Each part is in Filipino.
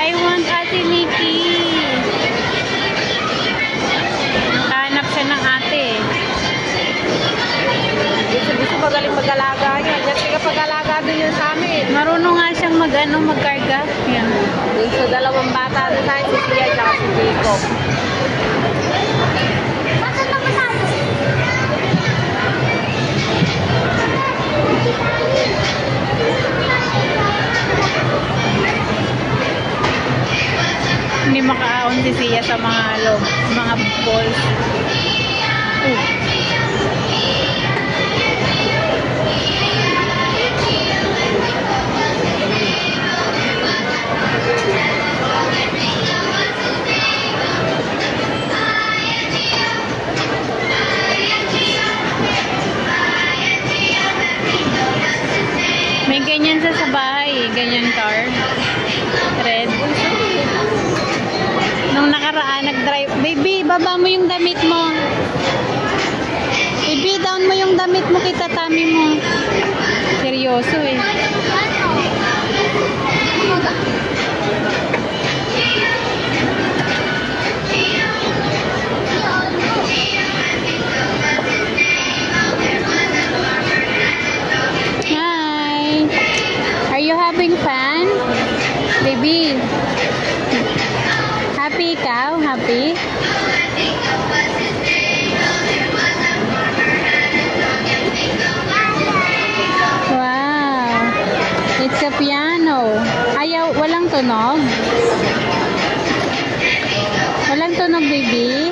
I want Ate Nikki. Nakahanap siya ng ate. Gusto magaling mag-alaga yan. Kasi kapag-alaga din yun sa amin. Marunong nga siyang magkarga. Yan. Yung sa dalawang bata na tayo, si Tia at si Jacob. Bakit naman tayo? Hindi makaahon si Sia sa mga balls. May ganyan sa bahay, ganyan car. Red. Nung nakaraan, nag-drive. Baby, baba mo yung damit mo. Baby, down mo yung damit mo kay tatami mo. Seryoso eh. Hi. Are you having fun? Baby. Happy ikaw? Happy? Wow. It's a piano. Ayaw, walang tunog? Walang tunog, baby?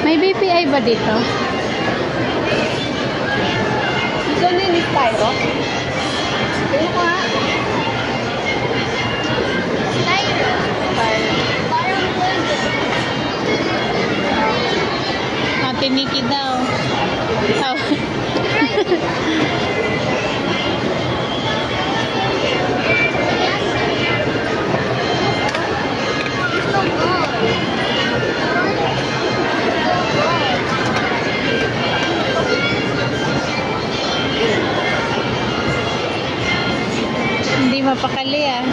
May BPI ba dito? Ito na yung styro. Ito ko nga. Ate Nikki daw. Oh. Hindi mapakali ah.